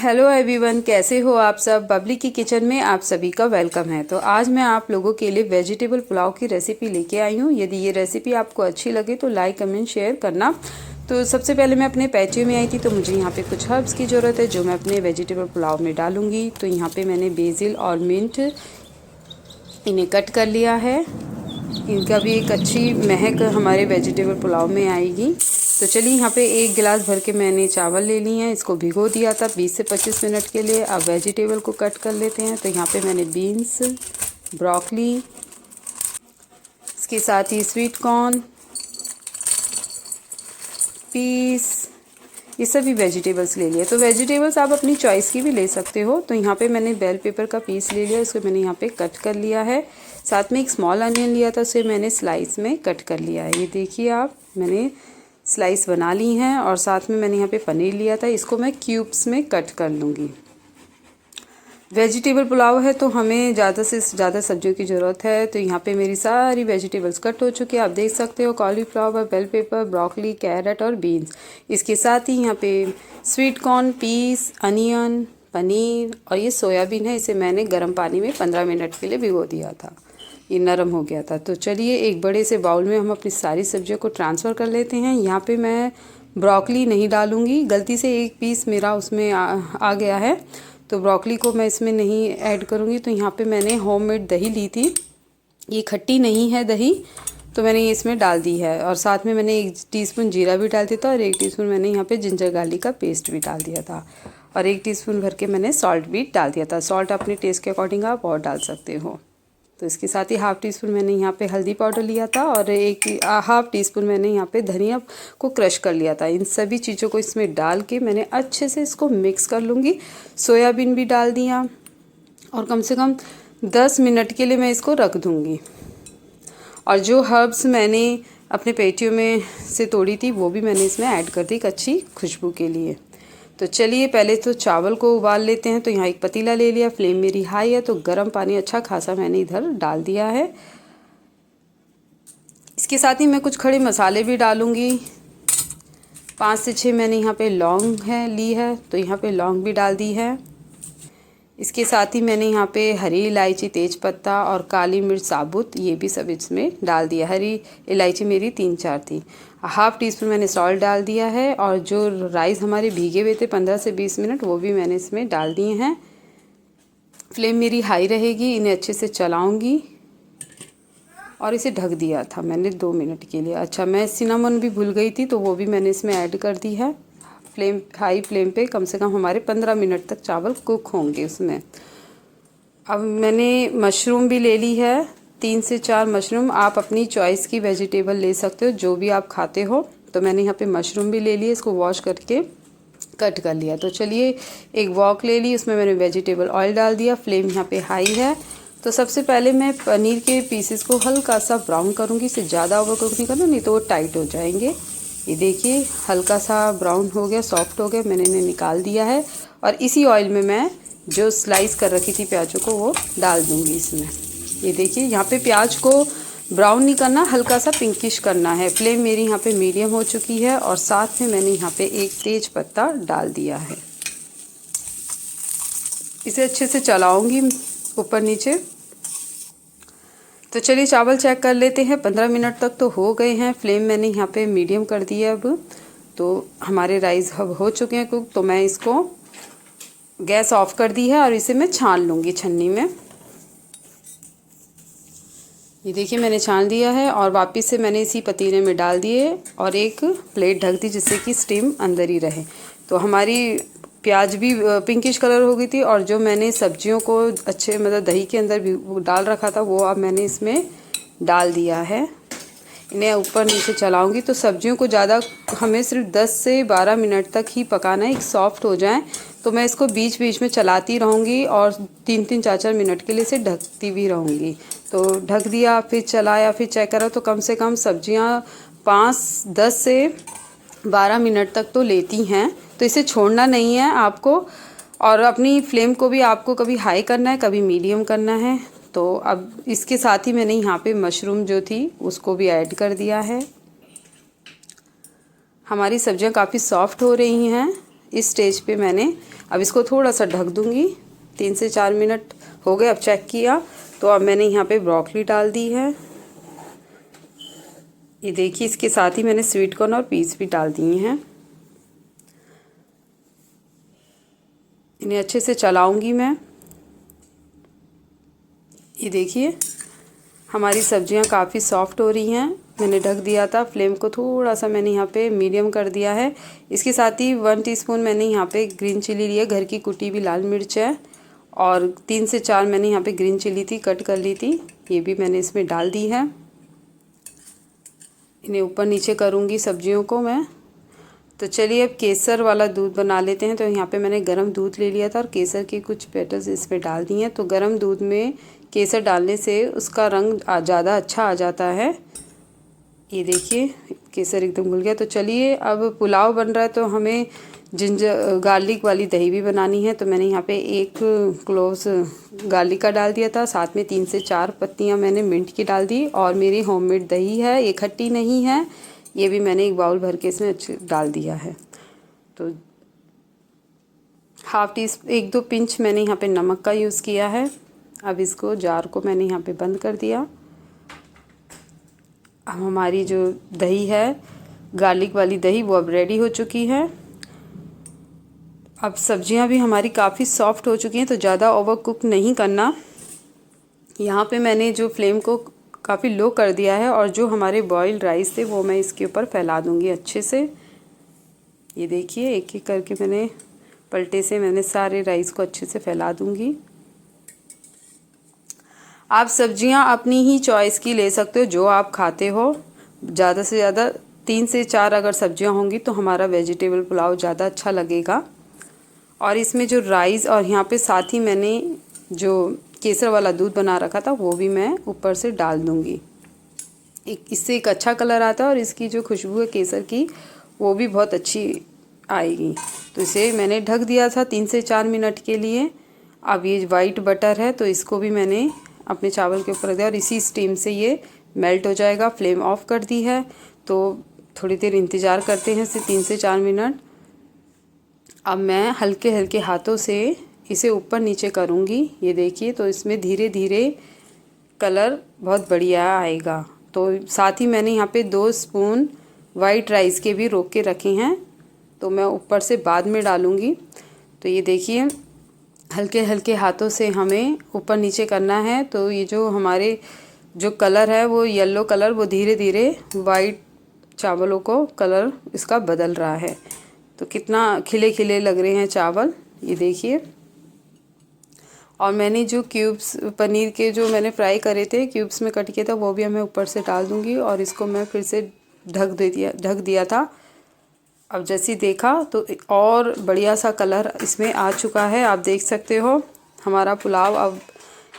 Hello everyone, कैसे हो आप सब। बबली की किचन में आप सभी का वेलकम है। तो आज मैं आप लोगों के लिए वेजिटेबल पुलाव की रेसिपी लेके आई हूँ। यदि ये रेसिपी आपको अच्छी लगे तो लाइक कमेंट शेयर करना। तो सबसे पहले मैं अपने पैटियो में आई थी, तो मुझे यहाँ पे कुछ हर्ब्स की ज़रूरत है जो मैं अपने वेजिटेबल पुलाव में डालूँगी। तो यहाँ पर मैंने बेसिल और मिंट इन्हें कट कर लिया है। इनका भी एक अच्छी महक हमारे वेजिटेबल पुलाव में आएगी। तो चलिए, यहाँ पे 1 गिलास भर के मैंने चावल ले लिए हैं। इसको भिगो दिया था 20 से 25 मिनट के लिए। अब वेजिटेबल को कट कर लेते हैं। तो यहाँ पे मैंने बीन्स, ब्रोकली, इसके साथ ही स्वीट कॉर्न, पीस, ये सभी वेजिटेबल्स ले लिए। तो वेजिटेबल्स आप अपनी चॉइस की भी ले सकते हो। तो यहाँ पे मैंने बेल पेपर का पीस ले लिया, उसको मैंने यहाँ पे कट कर लिया है। साथ में एक स्मॉल अनियन लिया था, उसे मैंने स्लाइस में कट कर लिया है। ये देखिए आप, मैंने स्लाइस बना ली हैं। और साथ में मैंने यहाँ पे पनीर लिया था, इसको मैं क्यूब्स में कट कर लूँगी। वेजिटेबल पुलाव है तो हमें ज़्यादा से ज़्यादा सब्जियों की ज़रूरत है। तो यहाँ पे मेरी सारी वेजिटेबल्स कट हो चुकी है, आप देख सकते हो। Cauliflower, bell pepper, broccoli, carrot और बीन्स। इसके साथ ही यहाँ पे sweet corn, peas, onion, paneer और ये सोयाबीन है। इसे मैंने गर्म पानी में 15 मिनट के लिए भिगो दिया था, ये नरम हो गया था। तो चलिए, एक बड़े से बाउल में हम अपनी सारी सब्जियों को ट्रांसफ़र कर लेते हैं। यहाँ पे मैं ब्रोकली नहीं डालूँगी, गलती से एक पीस मेरा उसमें आ गया है, तो ब्रोकली को मैं इसमें नहीं ऐड करूँगी। तो यहाँ पे मैंने होममेड दही ली थी, ये खट्टी नहीं है दही, तो मैंने ये इसमें डाल दी है। और साथ में मैंने 1 टीस्पून जीरा भी डाल दिया था और 1 टीस्पून मैंने यहाँ पे जिंजर गार्लिक का पेस्ट भी डाल दिया था। और 1 टीस्पून भर के मैंने सॉल्ट भी डाल दिया था। सॉल्ट अपने टेस्ट के अकॉर्डिंग आप और डाल सकते हो। तो इसके साथ ही ½ टीस्पून मैंने यहाँ पे हल्दी पाउडर लिया था और ½ टीस्पून मैंने यहाँ पे धनिया को क्रश कर लिया था। इन सभी चीज़ों को इसमें डाल के मैंने अच्छे से इसको मिक्स कर लूँगी। सोयाबीन भी डाल दिया और कम से कम 10 मिनट के लिए मैं इसको रख दूँगी। और जो हर्ब्स मैंने अपने पेटियों में से तोड़ी थी वो भी मैंने इसमें ऐड कर दी एक अच्छी खुशबू के लिए। तो चलिए, पहले तो चावल को उबाल लेते हैं। तो यहाँ एक पतीला ले लिया, फ्लेम मेरी हाई है, तो गर्म पानी अच्छा खासा मैंने इधर डाल दिया है। इसके साथ ही मैं कुछ खड़े मसाले भी डालूँगी। 5 से 6 मैंने यहाँ पे लौंग ली है, तो यहाँ पे लौंग भी डाल दी है। इसके साथ ही मैंने यहाँ पे हरी इलायची, तेज़पत्ता और काली मिर्च साबुत, ये भी सब इसमें डाल दिया। हरी इलायची मेरी 3-4 थी। ½ टीस्पून मैंने सॉल्ट डाल दिया है। और जो राइस हमारे भीगे हुए थे 15 से 20 मिनट, वो भी मैंने इसमें डाल दिए हैं। फ्लेम मेरी हाई रहेगी, इन्हें अच्छे से चलाऊँगी। और इसे ढक दिया था मैंने 2 मिनट के लिए। अच्छा, मैं सिनामन भी भूल गई थी, तो वो भी मैंने इसमें ऐड कर दी है। हाई फ्लेम पे कम से कम हमारे 15 मिनट तक चावल कुक होंगे उसमें। अब मैंने मशरूम भी ले ली है, 3 से 4 मशरूम। आप अपनी चॉइस की वेजिटेबल ले सकते हो, जो भी आप खाते हो। तो मैंने यहाँ पे मशरूम भी ले लिए, इसको वॉश करके कट कर लिया। तो चलिए, एक वॉक ले ली, उसमें मैंने वेजिटेबल ऑयल डाल दिया। फ्लेम यहाँ पे हाई है। तो सबसे पहले मैं पनीर के पीसेस को हल्का सा ब्राउन करूँगी। इसे ज़्यादा ओवर कुक नहीं करना, नहीं तो वो टाइट हो जाएंगे। ये देखिए, हल्का सा ब्राउन हो गया, सॉफ्ट हो गया, मैंने इन्हें निकाल दिया है। और इसी ऑयल में मैं जो स्लाइस कर रखी थी प्याजों को, वो डाल दूँगी इसमें। ये देखिए, यहाँ पे प्याज को ब्राउन नहीं करना, हल्का सा पिंकिश करना है। फ्लेम मेरी यहाँ पे मीडियम हो चुकी है। और साथ में मैंने यहाँ पे एक तेज पत्ता डाल दिया है। इसे अच्छे से चलाऊँगी ऊपर नीचे। तो चलिए, चावल चेक कर लेते हैं। 15 मिनट तक तो हो गए हैं। फ्लेम मैंने यहाँ पे मीडियम कर दी है। अब तो हमारे राइस अब हो चुके हैं कुक। तो मैं इसको गैस ऑफ कर दी है और इसे मैं छान लूँगी छन्नी में। ये देखिए, मैंने छान दिया है और वापस से मैंने इसी पतीले में डाल दिए और एक प्लेट ढक दी, जिससे कि स्टीम अंदर ही रहे। तो हमारी प्याज भी पिंकिश कलर हो गई थी। और जो मैंने सब्जियों को अच्छे मतलब दही के अंदर भी डाल रखा था, वो अब मैंने इसमें डाल दिया है। इन्हें ऊपर नीचे चलाऊंगी। तो सब्जियों को ज़्यादा हमें सिर्फ 10 से 12 मिनट तक ही पकाना है, एक सॉफ्ट हो जाए। तो मैं इसको बीच बीच में चलाती रहूँगी और 3-3, 4-4 मिनट के लिए इसे ढकती भी रहूँगी। तो ढक दिया, फिर चलाया, फिर चेक करा। तो कम से कम सब्जियाँ 10 से 12 मिनट तक तो लेती हैं। तो इसे छोड़ना नहीं है आपको। और अपनी फ्लेम को भी आपको कभी हाई करना है, कभी मीडियम करना है। तो अब इसके साथ ही मैंने यहाँ पे मशरूम जो थी उसको भी ऐड कर दिया है। हमारी सब्जियाँ काफ़ी सॉफ्ट हो रही हैं। इस स्टेज पे मैंने अब इसको थोड़ा सा ढक दूँगी। 3 से 4 मिनट हो गए, अब चेक किया तो अब मैंने यहाँ पे ब्रोकली डाल दी है। ये देखिए, इसके साथ ही मैंने स्वीट कॉर्न और पीस भी डाल दिए हैं। इन्हें अच्छे से चलाऊंगी मैं। ये देखिए, हमारी सब्जियां काफ़ी सॉफ्ट हो रही हैं। मैंने ढक दिया था, फ्लेम को थोड़ा सा मैंने यहाँ पे मीडियम कर दिया है। इसके साथ ही 1 टीस्पून मैंने यहाँ पे ग्रीन चिली लिया, घर की कुटी हुई लाल मिर्च है, और 3 से 4 मैंने यहाँ पे ग्रीन चिली थी, कट कर ली थी, ये भी मैंने इसमें डाल दी है। इन्हें ऊपर नीचे करूँगी सब्जियों को मैं। तो चलिए अब केसर वाला दूध बना लेते हैं। तो यहाँ पे मैंने गरम दूध ले लिया था और केसर के कुछ पेटल्स इसमें डाल दिए हैं। तो गरम दूध में केसर डालने से उसका रंग ज़्यादा अच्छा आ जाता है। ये देखिए, केसर एकदम घुल गया। तो चलिए, अब पुलाव बन रहा है तो हमें गार्लिक वाली दही भी बनानी है। तो मैंने यहाँ पे 1 क्लोव्स गार्लिक का डाल दिया था, साथ में 3 से 4 पत्तियाँ मैंने मिंट की डाल दी, और मेरी होममेड दही है, ये खट्टी नहीं है, ये भी मैंने 1 बाउल भर के इसमें अच्छे डाल दिया है। तो 1-2 पिंच मैंने यहाँ पे नमक का यूज़ किया है। अब इसको जार को मैंने यहाँ पे बंद कर दिया। अब हमारी जो दही है, गार्लिक वाली दही, वो अब रेडी हो चुकी है। अब सब्जियां भी हमारी काफ़ी सॉफ्ट हो चुकी हैं, तो ज़्यादा ओवर कुक नहीं करना। यहाँ पे मैंने जो फ्लेम को काफ़ी लो कर दिया है, और जो हमारे बॉइल्ड राइस थे वो मैं इसके ऊपर फैला दूँगी अच्छे से। ये देखिए, एक एक करके मैंने पलटे से मैंने सारे राइस को अच्छे से फैला दूँगी। आप सब्जियां अपनी ही चॉइस की ले सकते हो, जो आप खाते हो। ज़्यादा से ज़्यादा 3 से 4 अगर सब्जियां होंगी तो हमारा वेजिटेबल पुलाव ज़्यादा अच्छा लगेगा। और इसमें जो राइस, और यहाँ पे साथ ही मैंने जो केसर वाला दूध बना रखा था वो भी मैं ऊपर से डाल दूँगी। इससे एक अच्छा कलर आता है, और इसकी जो खुशबू है केसर की वो भी बहुत अच्छी आएगी। तो इसे मैंने ढक दिया था 3 से 4 मिनट के लिए। अब ये वाइट बटर है तो इसको भी मैंने अपने चावल के ऊपर रख दिया, और इसी स्टीम से ये मेल्ट हो जाएगा। फ्लेम ऑफ कर दी है। तो थोड़ी देर इंतज़ार करते हैं, इसे 3 से 4 मिनट। अब मैं हल्के हल्के हाथों से इसे ऊपर नीचे करूँगी। ये देखिए, तो इसमें धीरे धीरे कलर बहुत बढ़िया आएगा। तो साथ ही मैंने यहाँ पे 2 स्पून वाइट राइस के भी रोक के रखे हैं, तो मैं ऊपर से बाद में डालूँगी। तो ये देखिए, हल्के हल्के हाथों से हमें ऊपर नीचे करना है। तो ये जो हमारे जो कलर है वो येलो कलर, वो धीरे धीरे वाइट चावलों को कलर इसका बदल रहा है। तो कितना खिले खिले लग रहे हैं चावल, ये देखिए। और मैंने जो क्यूब्स पनीर के जो मैंने फ्राई करे थे, क्यूब्स में कट किया था, वो भी मैं ऊपर से डाल दूँगी, और इसको मैं फिर से ढक दिया था। अब जैसे देखा तो और बढ़िया सा कलर इसमें आ चुका है। आप देख सकते हो हमारा पुलाव अब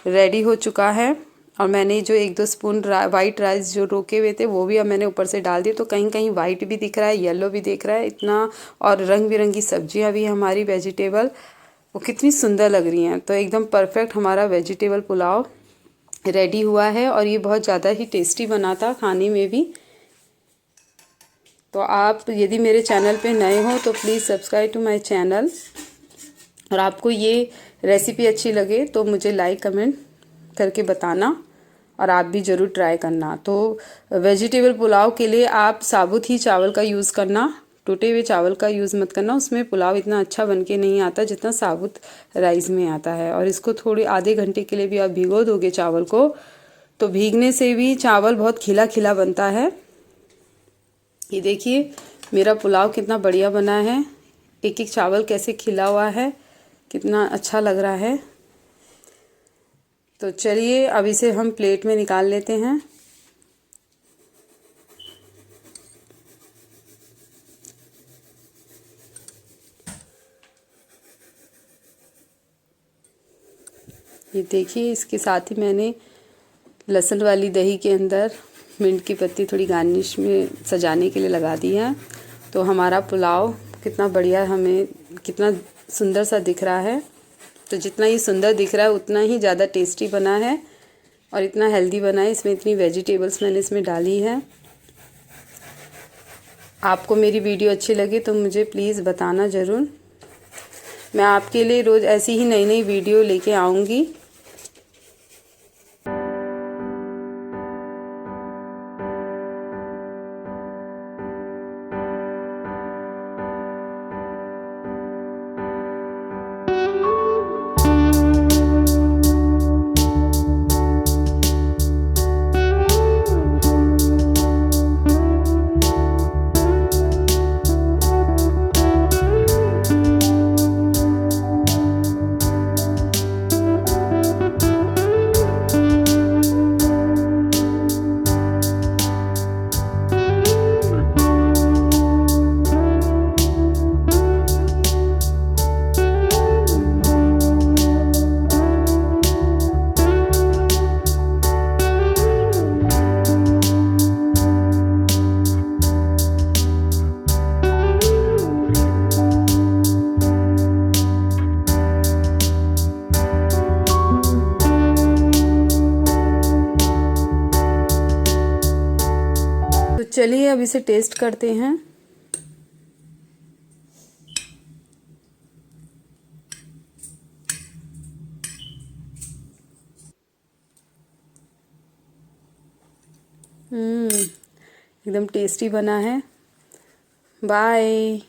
रेडी हो चुका है। और मैंने जो 1-2 स्पून वाइट राइस जो रोके हुए थे वो भी अब मैंने ऊपर से डाल दिए। तो कहीं कहीं वाइट भी दिख रहा है, येलो भी दिख रहा है इतना, और रंग बिरंगी सब्जियां भी हमारी वेजिटेबल वो कितनी सुंदर लग रही हैं। तो एकदम परफेक्ट हमारा वेजिटेबल पुलाव रेडी हुआ है, और ये बहुत ज़्यादा ही टेस्टी बना था खाने में भी। तो आप यदि मेरे चैनल पे नए हो तो please subscribe to my channel, और आपको ये रेसिपी अच्छी लगे तो मुझे लाइक कमेंट करके बताना, और आप भी ज़रूर ट्राई करना। तो वेजिटेबल पुलाव के लिए आप साबुत ही चावल का यूज़ करना, टूटे हुए चावल का यूज़ मत करना। उसमें पुलाव इतना अच्छा बन के नहीं आता जितना साबुत राइस में आता है। और इसको थोड़ी आधे घंटे के लिए भी आप भिगो दोगे चावल को, तो भीगने से भी चावल बहुत खिला खिला बनता है। ये देखिए मेरा पुलाव कितना बढ़िया बना है, एक एक चावल कैसे खिला हुआ है, कितना अच्छा लग रहा है। तो चलिए अब इसे हम प्लेट में निकाल लेते हैं। ये देखिए, इसके साथ ही मैंने लहसुन वाली दही के अंदर मिंट की पत्ती थोड़ी गार्निश में सजाने के लिए लगा दी है। तो हमारा पुलाव कितना बढ़िया, हमें कितना सुंदर सा दिख रहा है। तो जितना ही सुंदर दिख रहा है उतना ही ज़्यादा टेस्टी बना है, और इतना हेल्दी बना है। इसमें इतनी वेजिटेबल्स मैंने इसमें डाली है। आपको मेरी वीडियो अच्छी लगी तो मुझे प्लीज़ बताना ज़रूर। मैं आपके लिए रोज़ ऐसी ही नई नई वीडियो लेके आऊँगी। तो चलिए अब इसे टेस्ट करते हैं। एकदम टेस्टी बना है। बाय।